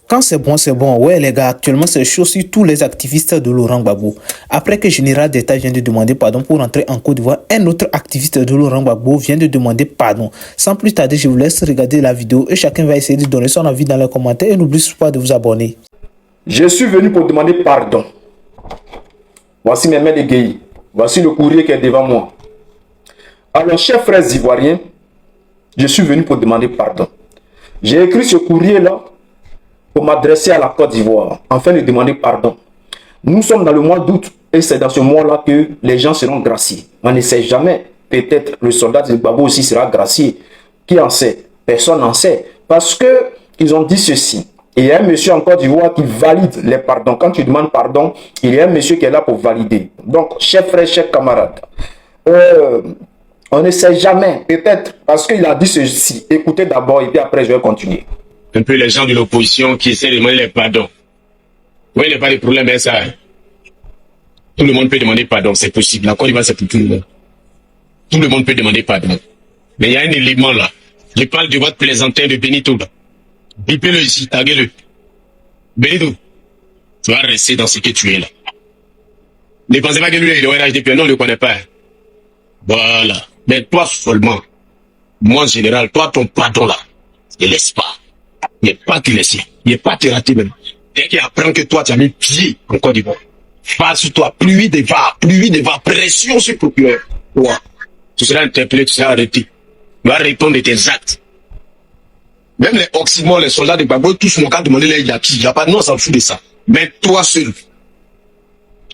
Quand c'est bon, c'est bon. Ouais, les gars, actuellement, c'est chaud sur tous les activistes de Laurent Gbagbo. Après que Général d'État vient de demander pardon pour entrer en Côte d'Ivoire, un autre activiste de Laurent Gbagbo vient de demander pardon. Sans plus tarder, je vous laisse regarder la vidéo et chacun va essayer de donner son avis dans les commentaires et n'oubliez pas de vous abonner. Je suis venu pour demander pardon. Voici mes mains égayées. Voici le courrier qui est devant moi. Alors, chers frères ivoiriens, je suis venu pour demander pardon. J'ai écrit ce courrier-là pour m'adresser à la Côte d'Ivoire, afin de demander pardon. Nous sommes dans le mois d'août et c'est dans ce mois-là que les gens seront graciés. On ne sait jamais. Peut-être le soldat de Gbagbo aussi sera gracié. Qui en sait? Personne n'en sait. Parce que ils ont dit ceci. Il y a un monsieur en Côte d'Ivoire qui valide les pardons. Quand tu demandes pardon, il y a un monsieur qui est là pour valider. Donc, chers frères, chers camarades, on ne sait jamais. Peut-être parce qu'il a dit ceci. Écoutez d'abord et puis après je vais continuer. Un peu les gens de l'opposition qui essaient de demander les pardons. Oui, il n'y a pas de problème avec ça. Tout le monde peut demander pardon, c'est possible. La Côte d'Ivoire, c'est pour tout le monde. Tout le monde peut demander pardon. Mais il y a un élément là. Je parle de votre plaisantin de Benito là. Bipez-le ici, taguez-le. Benito, tu vas rester dans ce que tu es là. Ne pensez pas que lui, il est au RHDP, non, on ne le connaît pas. Voilà. Mais toi seulement, moi en général, toi, ton pardon là, ne laisse pas. Il n'est pas te laisser. Il n'est pas te rater même. Dès qu'il apprend que toi, tu as mis pied en Côte d'Ivoire, face sur toi, pluie de va, pression sur le procureur. Ouais. Tu seras interpellé, tu seras arrêté. Tu vas répondre de tes actes. Même les Oxymores, les soldats de Gbagbo, tous n'ont qu'à demander les Yaki. Il n'y a pas, non, on s'en fout de ça. Mais toi seul.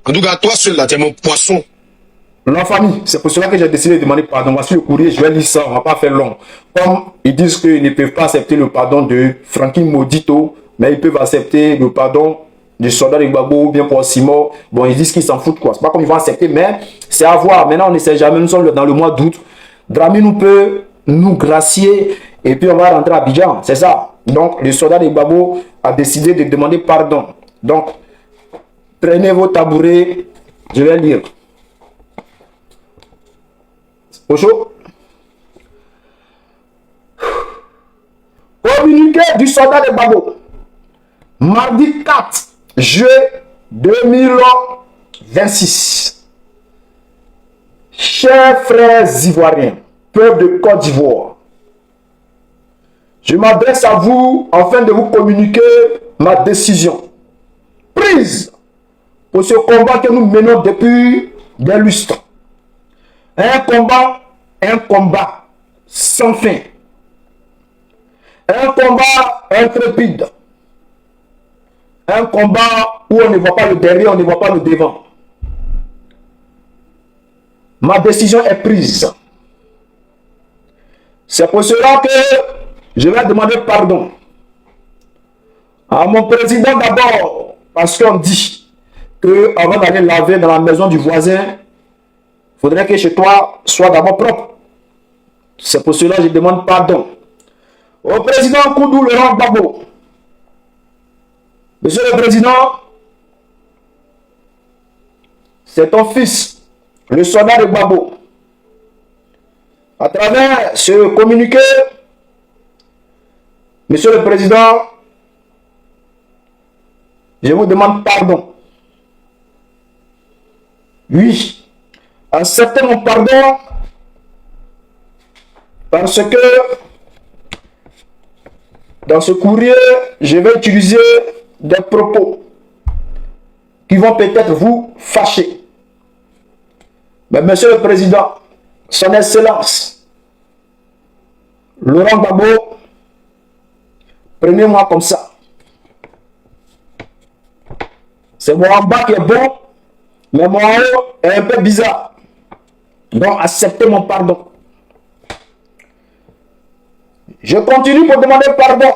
En tout cas, toi seul, là, tu es mon poisson. La famille, c'est pour cela que j'ai décidé de demander pardon. Voici le courrier, je vais lire ça, on ne va pas faire long. Comme ils disent qu'ils ne peuvent pas accepter le pardon de Franklin Maudito, mais ils peuvent accepter le pardon du soldat de Gbagbo ou bien pour Oxymore. Bon, ils disent qu'ils s'en foutent quoi. C'est pas comme ils vont accepter, mais c'est à voir. Maintenant, on ne sait jamais, nous sommes dans le mois d'août. Dramé nous peut nous gracier et puis on va rentrer à Abidjan, c'est ça. Donc, le soldat de Gbagbo a décidé de demander pardon. Donc, prenez vos tabourets, je vais lire. Bonjour. Communiqué du soldat de Gbagbo. Mardi 4 juillet 2026. Chers frères ivoiriens, peuple de Côte d'Ivoire, je m'adresse à vous afin de vous communiquer ma décision prise pour ce combat que nous menons depuis des lustres. Un combat sans fin. Un combat intrépide. Un combat où on ne voit pas le derrière, on ne voit pas le devant. Ma décision est prise. C'est pour cela que je vais demander pardon à mon président d'abord, parce qu'on dit qu'avant d'aller laver dans la maison du voisin, il faudrait que chez toi soit d'abord propre. C'est pour cela que je demande pardon au président Koudou Laurent Gbagbo. Monsieur le président, c'est ton fils, le soldat de Gbagbo. À travers ce communiqué, monsieur le président, je vous demande pardon. Oui, acceptez mon pardon parce que dans ce courrier, je vais utiliser des propos qui vont peut-être vous fâcher. Mais monsieur le président, son excellence, Laurent Gbagbo, prenez-moi comme ça. C'est mon en bas qui est bon, mais mon en haut est un peu bizarre. Donc acceptez mon pardon. Je continue pour demander pardon.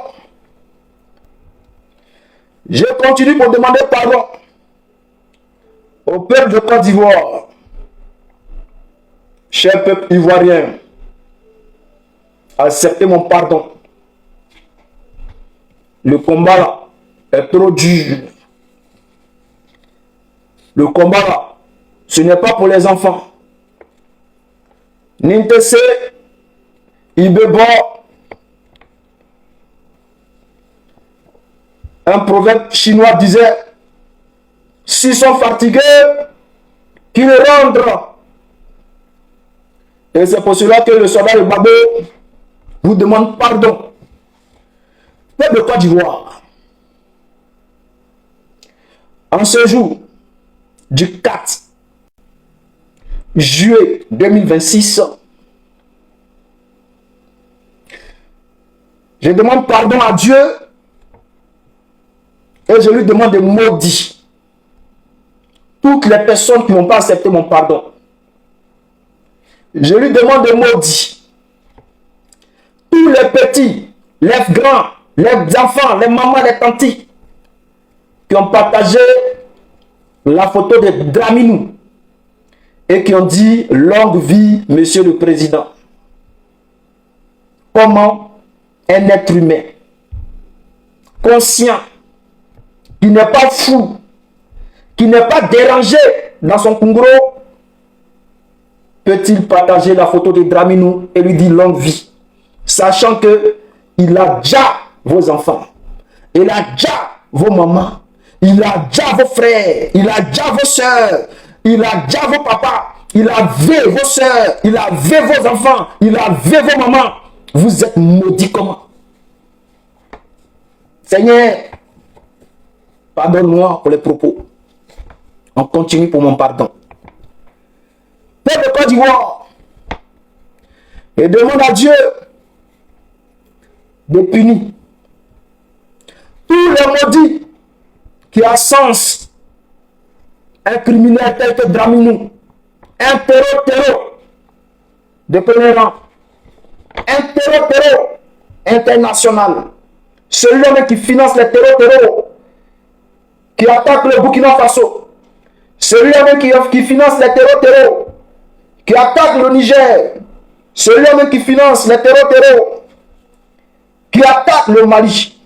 Je continue pour demander pardon au peuple de Côte d'Ivoire. Cher peuple ivoirien, acceptez mon pardon. Le combat là est trop dur. Le combat là, ce n'est pas pour les enfants. Nintese, Ibebo, Un proverbe chinois disait, s'ils sont fatigués, qu'ils rentrent. Et c'est pour cela que le soldat de Gbagbo vous demande pardon. Peuple de Côte d'Ivoire, en ce jour du 4 juillet 2026, je demande pardon à Dieu et je lui demande de maudire toutes les personnes qui n'ont pas accepté mon pardon. Je lui demande de maudire tous les petits, les grands, les enfants, les mamans, les tantis qui ont partagé la photo de Draminou et qui ont dit longue vie, Monsieur le Président. Comment un être humain conscient, qui n'est pas fou, qui n'est pas dérangé dans son Congo, peut-il partager la photo de Draminou et lui dire longue vie, sachant que il a déjà vos enfants, il a déjà vos mamans, il a déjà vos frères, il a déjà vos soeurs, il a déjà vos papas, il avait vos soeurs, il avait vos enfants, il avait vos mamans. Vous êtes maudits comment? Seigneur, pardonne-moi pour les propos. On continue pour mon pardon. Peuple de Côte d'Ivoire, et demande à Dieu de punir tous les maudits qui a sens un criminel tel que Draminou, un terreau de premier rang, un terreau international, celui-là qui finance les terreaux qui attaque le Burkina Faso, celui-là qui finance les terreaux qui attaque le Niger, celui-là qui finance les terreaux qui attaque le Mali.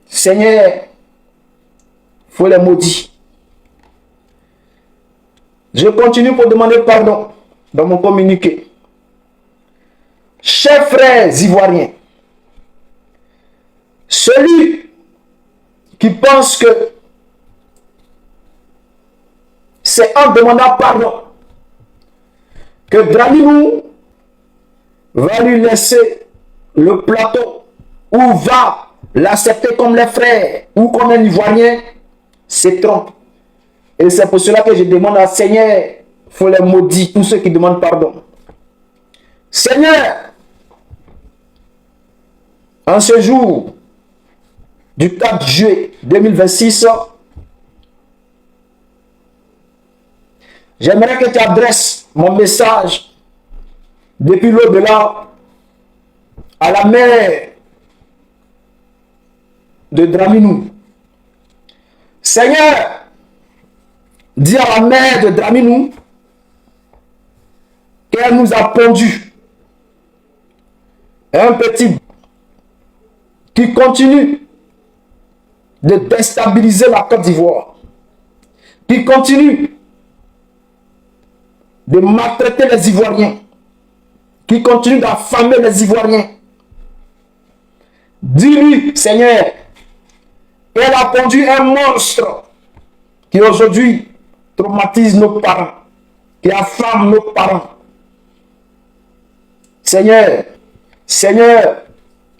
Seigneur, il faut les maudire. Je continue pour demander pardon dans mon communiqué. Chers frères ivoiriens, celui qui pense que c'est en demandant pardon que Draminou va lui laisser le plateau ou va l'accepter comme les frères ou comme un Ivoirien, se trompe. Et c'est pour cela que je demande à Seigneur, il faut les maudire, tous ceux qui demandent pardon. Seigneur, en ce jour du 4 juillet 2026, j'aimerais que tu adresses mon message depuis l'au-delà à la mère de Draminou. Seigneur, dis à la mère de Draminou qu'elle nous a pondu un petit qui continue de déstabiliser la Côte d'Ivoire, qui continue de maltraiter les Ivoiriens, qui continue d'affamer les Ivoiriens. Dis-lui, Seigneur, elle a pondu un monstre qui aujourd'hui traumatise nos parents, qui affame nos parents. Seigneur,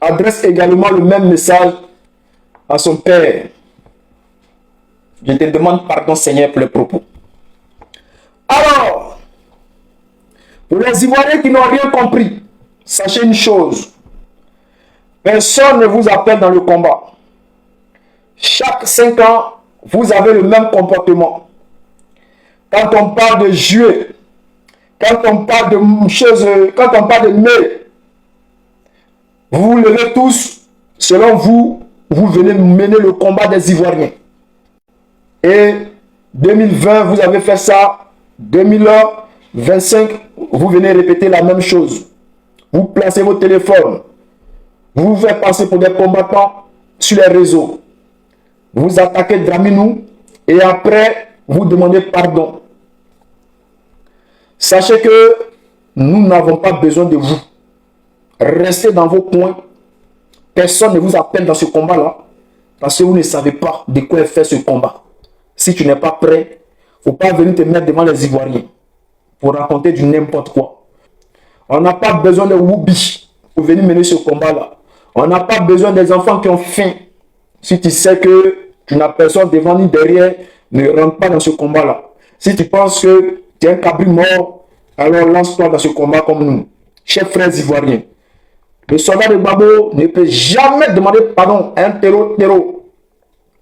adresse également le même message à son père. Je te demande pardon, Seigneur, pour les propos. Alors, pour les Ivoiriens qui n'ont rien compris, sachez une chose. Personne ne vous appelle dans le combat. Chaque 5 ans, vous avez le même comportement. Quand on parle de juillet, quand on parle de choses, quand on parle de mai, vous vous levez tous, selon vous, vous venez mener le combat des Ivoiriens. Et 2020, vous avez fait ça. 2025, vous venez répéter la même chose. Vous placez vos téléphones. Vous vous faites passer pour des combattants sur les réseaux. Vous attaquez Draminou et après, vous demandez pardon. Sachez que nous n'avons pas besoin de vous. Restez dans vos coins. Personne ne vous appelle dans ce combat-là. Parce que vous ne savez pas de quoi est fait ce combat. Si tu n'es pas prêt, il ne faut pas venir te mettre devant les Ivoiriens pour raconter du n'importe quoi. On n'a pas besoin de Woubi pour venir mener ce combat-là. On n'a pas besoin des enfants qui ont faim. Si tu sais que tu n'as personne devant ni derrière, ne rentre pas dans ce combat-là. Si tu penses que tu es un cabri mort, alors lance-toi dans ce combat comme nous. Chers frères ivoiriens, le soldat de Gbagbo ne peut jamais demander pardon à un terreau.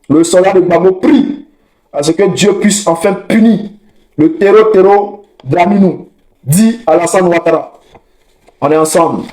Le soldat de Gbagbo prie à ce que Dieu puisse enfin punir le terreau Dlamini, dit Alassane Ouattara. On est ensemble.